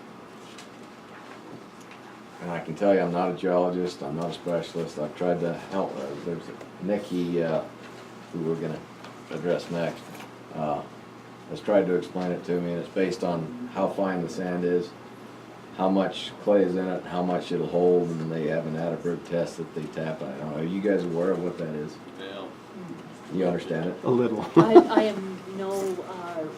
And I can tell you, I'm not a geologist, I'm not a specialist. I've tried to help. There's Nikki, who we're going to address next, has tried to explain it to me, and it's based on how fine the sand is, how much clay is in it, how much it'll hold, and they have an Atterberg test that they tap. I don't know. Are you guys aware of what that is? yeah. You understand it? A little. I am no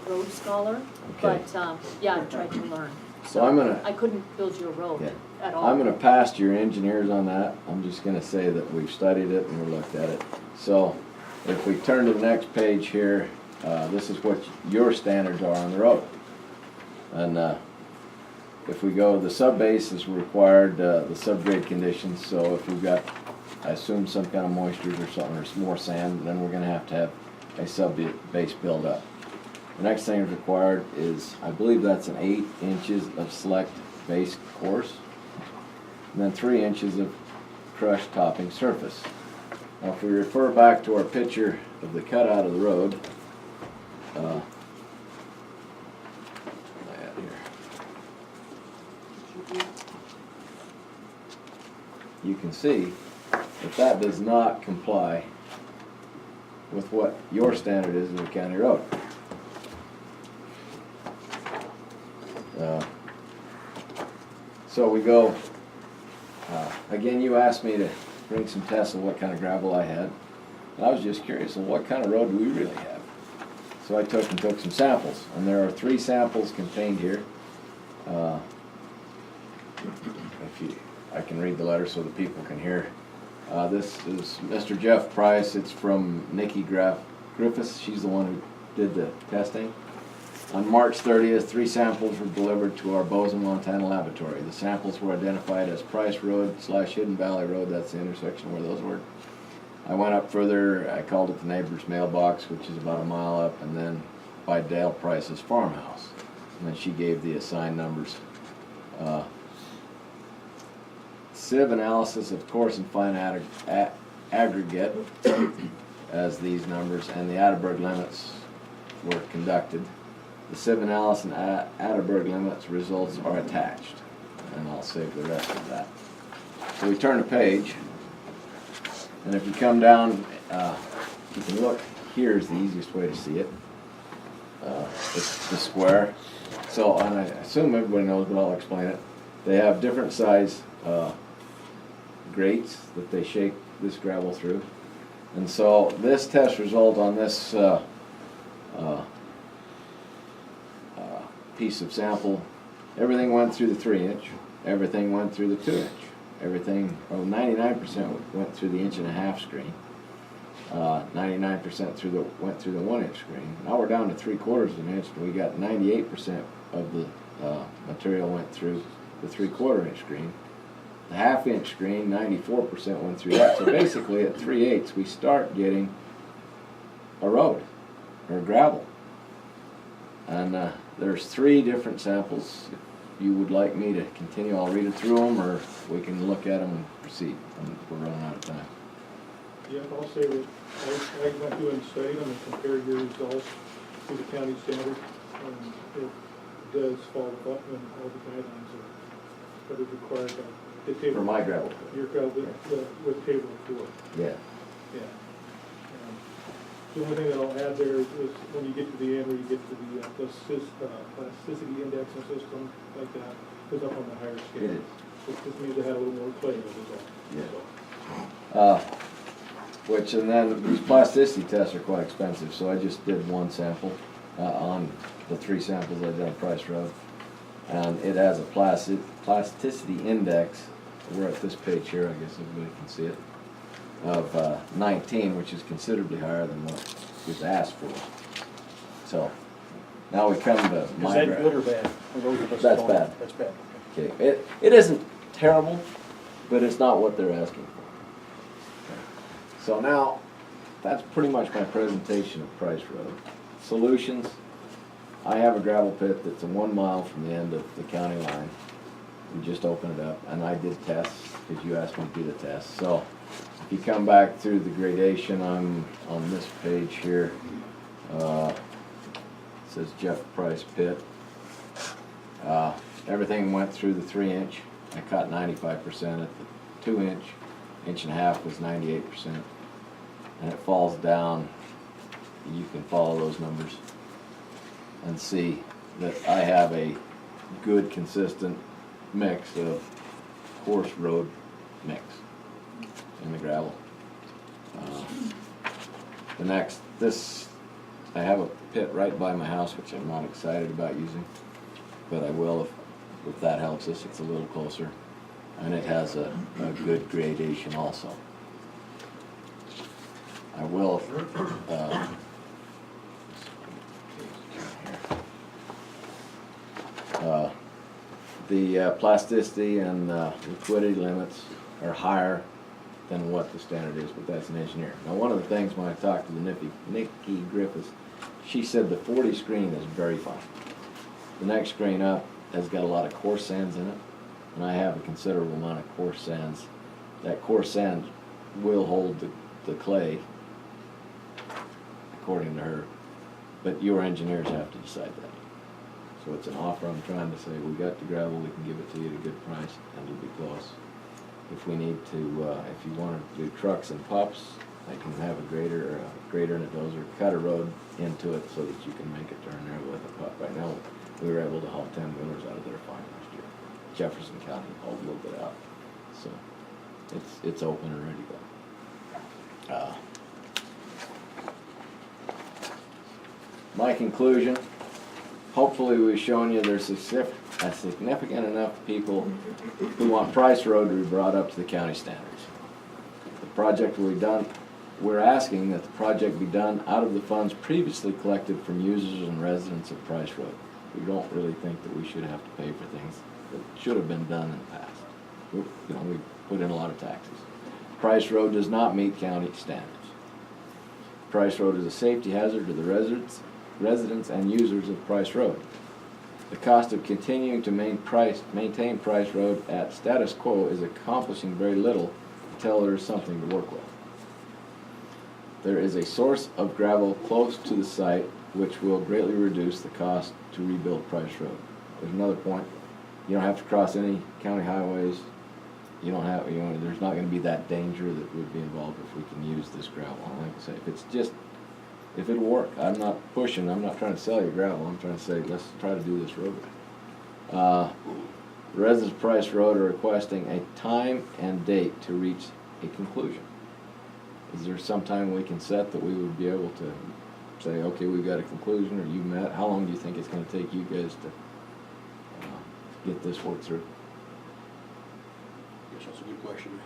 road scholar, Okay. but, yeah, I've tried to learn. So I'm gonna- I couldn't build you a road Yeah. at all. I'm gonna pass to your engineers on that. I'm just gonna say that we've studied it and we looked at it. So if we turn to the next page here, this is what your standards are on the road. And if we go, the sub-base is required, the subgrade conditions, so if we've got, I assume, some kind of moistures or something, or some more sand, then we're gonna have a sub-base build up. The next thing is required is, I believe that's an 8 inches of select base course, and then 3 inches of crushed topping surface. Now, if we refer back to our picture of the cutout of the road, you can see that that does not comply with what your standard is in the county road. So we go, again, you asked me to bring some tests of what kind of gravel I had. And I was just curious, well, what kind of road do we really have? So I took some samples, and there are 3 samples contained here. I can read the letter so the people can hear. This is Mr. Jeff Price. It's from Nikki Griffiths. She's the one who did the testing. On March 30th, 3 samples were delivered to our Bozeman, Montana laboratory. The samples were identified as Price Road / Hidden Valley Road. That's the intersection where those were. I went up further. I called it the neighbor's mailbox, which is about a mile up, and then by Dale Price's farmhouse. And then she gave the assigned numbers. Sieve analysis of coarse and fine aggregate as these numbers, and the Atterberg limits were conducted. The sieve analysis and Atterberg limits results are attached, and I'll save the rest of that. So we turn the page, and if you come down, you can look, here's the easiest way to see it. it's the square. So, and I assume everybody knows, but I'll explain it. They have different size grates that they shake this gravel through. And so this test result on this piece of sample, everything went through the 3-inch, everything went through the 2-inch, everything, 99% went through the 1.5-inch screen. 99% went through the 1-inch screen. Now we're down to 3/4 of an inch, and we got 98% of the material went through the 3/4-inch screen. The 1/2-inch screen, 94% went through that. So basically, at 3/8, we start getting a road or gravel. And there's 3 different samples. If you would like me to continue, I'll read it through them, or we can look at them and proceed. We're running out of time. Yeah, I'll say that I went through and studied them and compared your results to the county standard. It does fall within all the guidelines that are required by the table. For my gravel. Your gravel, with table 4. Yeah. Yeah. The only thing that I'll add there is when you get to the end, where you get to the plasticity index and system like that, goes up on the higher scale. It is. It just means it had a little more clay in it as Yeah. well. Which, and then these plasticity tests are quite expensive, so I just did 1 sample on the 3 samples I did on Price Road. And it has a plasticity index, we're at this page here, I guess everybody can see it, of 19, which is considerably higher than what was asked for. So, now we come to my Is that good or bad? For those of us That's that don't- bad. That's bad. Okay, it isn't terrible, but it's not what they're asking for. So now, that's pretty much my presentation of Price Road. Solutions, I have a gravel pit that's 1 mile from the end of the county line. We just opened it up, and I did tests, because you asked me to do the tests. So, if you come back through the gradation, I'm on this page here. It says Jeff Price Pit. Everything went through the 3-inch. I caught 95% at the 2-inch. 1.5 was 98%. And it falls down. You can follow those numbers and see that I have a good, consistent mix of coarse road mix in the gravel. The next, I have a pit right by my house, which I'm not excited about using, but I will if that helps us. It's a little closer, and it has a good gradation also. I will, the plasticity and liquidity limits are higher than what the standard is, but that's an engineer. Now, one of the things when I talked to the Nikki Griffiths, she said the 40 screen is very fine. The next screen up has got a lot of coarse sands in it, and I have a considerable amount of coarse sands. That coarse sand will hold the clay, according to her, but your engineers have to decide that. So it's an offer I'm trying to say, we got the gravel, we can give it to you at a good price, and it'll be close. If we need to, if you want to do trucks and pups, I can have a grader and a dozer cut a road into it so that you can make a turn there with a pup. Right now, we were able to haul 10 wheelers out of there fine last year. Jefferson County hauled a little bit out, so it's open and ready to go. My conclusion, hopefully we've shown you there's a significant enough people who want Price Road to be brought up to the county standards. The project will be done, we're asking that the project be done out of the funds previously collected from users and residents of Price Road. We don't really think that we should have to pay for things that should have been done in the past. We put in a lot of taxes. Price Road does not meet county standards. Price Road is a safety hazard to the residents and users of Price Road. The cost of continuing to maintain Price Road at status quo is accomplishing very little until there is something to work with. There is a source of gravel close to the site which will greatly reduce the cost to rebuild Price Road. There's another point. You don't have to cross any county highways. You don't have, there's not going to be that danger that would be involved if we can use this gravel. Like I say, if it's just if it'll work. I'm not pushing, I'm not trying to sell you gravel, I'm trying to say, let's try to do this roadway. Residents of Price Road are requesting a time and date to reach a conclusion. Is there some time we can set that we would be able to say, okay, we've got a conclusion, or you met? How long do you think it's gonna take you guys to get this worked through? Yes, that's a good question.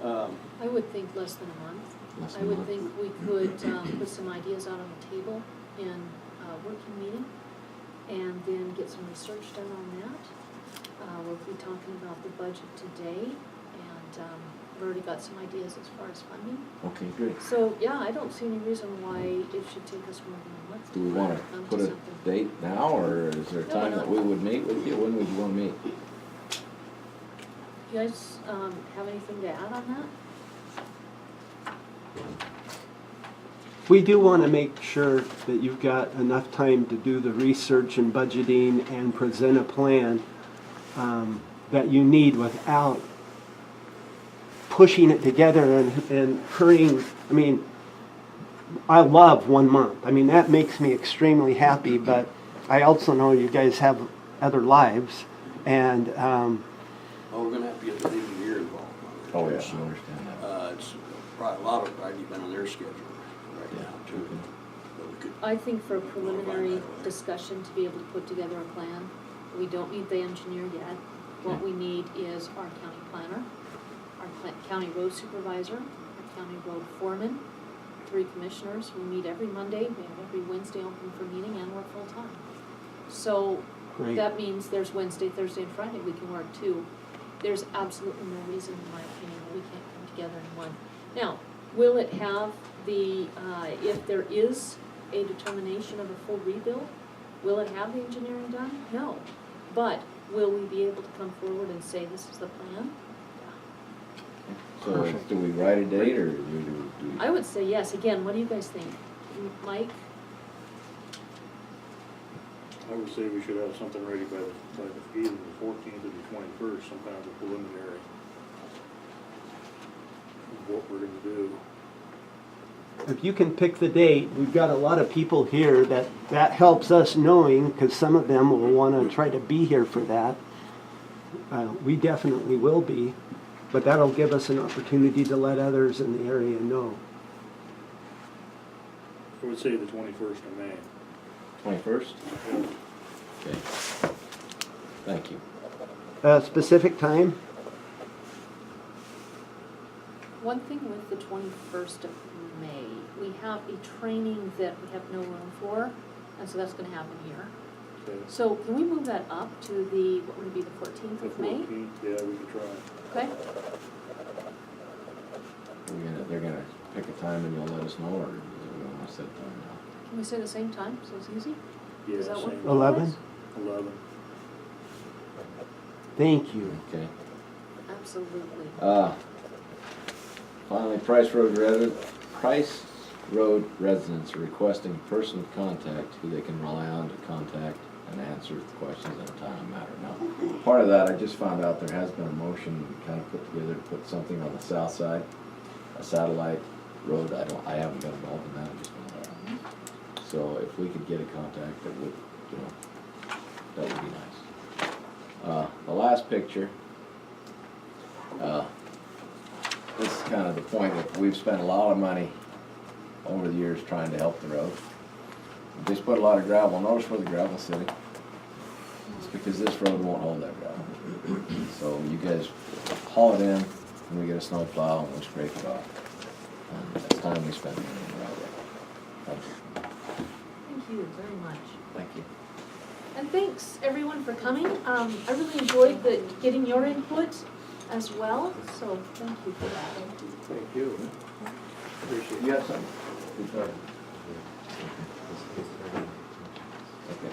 I would think less than a month. Less I than a would month? think we could put some ideas out on the table in a working meeting and then get some research done on that. We'll be talking about the budget today, and we've already got some ideas as far as funding. Okay, great. So, yeah, I don't see any reason why it should take us more than a month. Do we wanna come to put a something. date now, or is there a No, time not- that we would meet with you? When would you wanna meet? You guys have anything to add on that? We do want to make sure that you've got enough time to do the research and budgeting and present a plan that you need without pushing it together and hurrying. I mean, I love 1 month. I mean, that makes me extremely happy, but I also know you guys have other lives, and Well, we're gonna have to get the engineer involved on it. Oh, yes, I understand that. It's probably, a lot of it probably depend on their schedule right now too. But we could, I think for a preliminary discussion to be able to put together a plan, we don't need the engineer yet. What we need is our county planner, our county road supervisor, our county road foreman, 3 commissioners. We meet every Monday, we have every Wednesday open for meeting, and we're full-time. So Great. that means there's Wednesday, Thursday, and Friday we can work too. There's absolutely no reason, in my opinion, that we can't come together in one. Now, will it have the, if there is a determination of a full rebuild, will it have the engineering done? No. But will we be able to come forward and say, this is the plan? So Perfect. do we write a date, or do we? I would say yes. Again, what do you guys think? Mike? I would say we should have something ready by either the 14th or the 21st, some kind of a preliminary of what we're gonna do. if you can pick the date, we've got a lot of people here that helps us knowing, because some of them will want to try to be here for that. We definitely will be, but that'll give us an opportunity to let others in the area know. I would say the 21st of May. 21st? Okay. Thank you. Specific time? One thing with the 21st of May, we have a training that we have no room for, and so that's going to happen here. Okay. So can we move that up to the, what would it be, the 14th The of May? 14th, yeah, we could try. Okay? They're gonna pick a time and you'll let us know, or do we wanna set a time now? Can we say the same time, so it's easy? Yeah, Does that work? same. for you 11? guys? 11. Thank you. Okay. Absolutely. Finally, Price Road residents are requesting a person of contact who they can rely on to contact and answer the questions in a timely manner. Now, part of that, I just found out there has been a motion kind of put together to put something on the south side, a satellite road. I haven't been involved in that, I just found out. So if we could get a contact, that would, that would be nice. The last picture, this is kind of the point that we've spent a lot of money over the years trying to help the road. We just put a lot of gravel. Notice where the gravel's sitting. It's because this road won't hold that gravel. So you guys haul it in, and we get a snow plow, and we'll scrape it off. And it's time we spend money on the roadway. Thank you. Thank you very much. Thank you. And thanks, everyone, for coming. I really enjoyed getting your input as well, so thank you for that. Thank you. Appreciate You it. have something?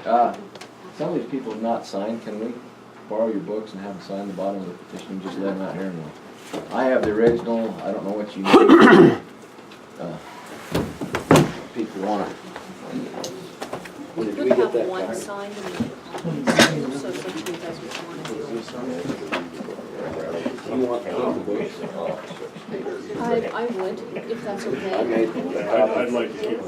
Okay. Some of these people have not signed. Can we borrow your books and have them sign the bottom of the petition? Just lay them out here and I have the original. I don't know what you need. People wanna. We Did could we get have that one card? signed and then copies, so essentially that's what you want to do. You want the books? I would, if that's okay. Okay. I'd like to keep it.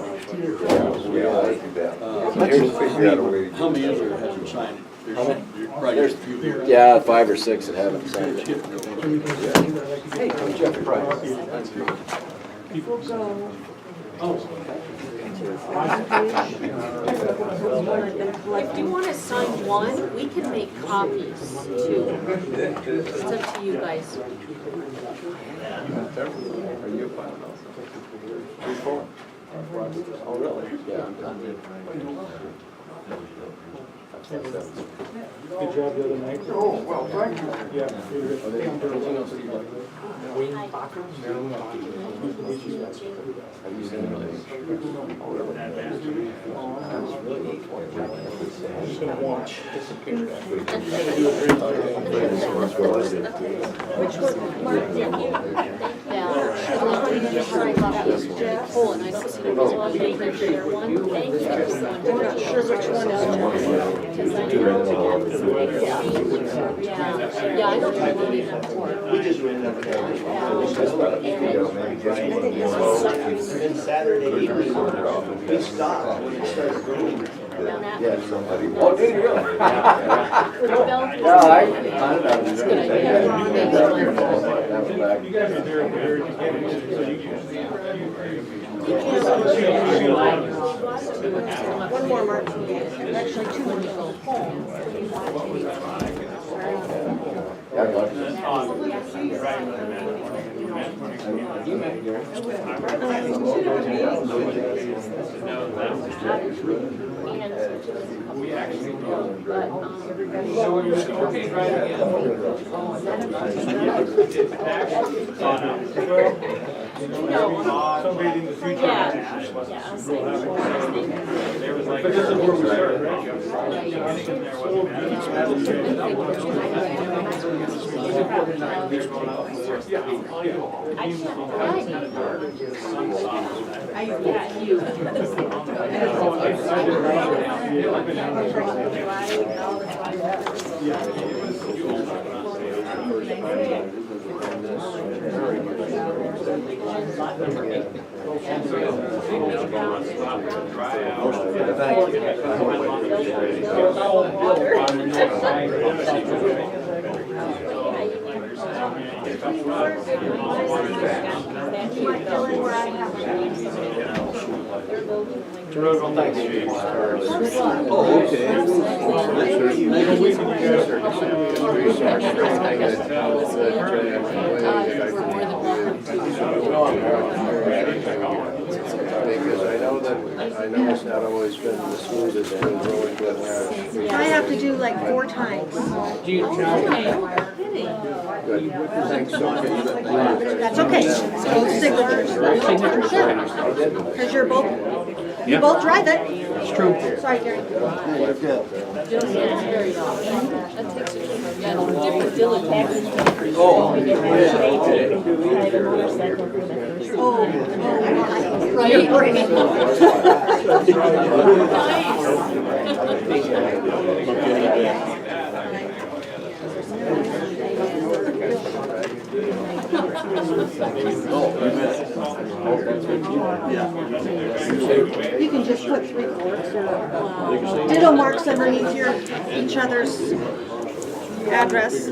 How many of you hasn't signed it? How many? There's probably just a few here. Yeah, 5 or 6 that haven't signed it. Hey, I'm Jeff Price. If you wanna sign one, we can make copies too. It's up to you guys. Are you a pilot also? 3-4. Oh, really? Yeah, I'm done. Good job the other night. Oh, well, thank you. Yeah. Are they anything else that you'd like? Wayne Bacher? Have you seen them? Oh, really? That's really neat. I'm just gonna watch. Oh, and I don't see the reason why we can't share one. Thank you. We're not sure which one Yeah, I don't think we need them more. Saturday evening, we stopped when it started raining. Yeah, somebody. Oh, did you really? Would develop- Yeah, I found it out. That's a good idea. You guys are very, very together, so you One more mark. Actually, two when you go home. Yeah, I love it. You met Gary. We actually do, but, so when you're okay driving in, it's actually, somebody in the future. there was like. But this is where we started, right? Getting there wasn't Oh, okay. Because I know it's not always been the smoothest in Rolling Glen Ranch. I have to do like 4 times. Good, thanks so much. That's okay. Both signatures. Sure. Because you both drive it. It's true. Sorry, Gary. That takes it, yeah, different diligence. Oh, you can just put 3/4 ditto marks underneath each other's address.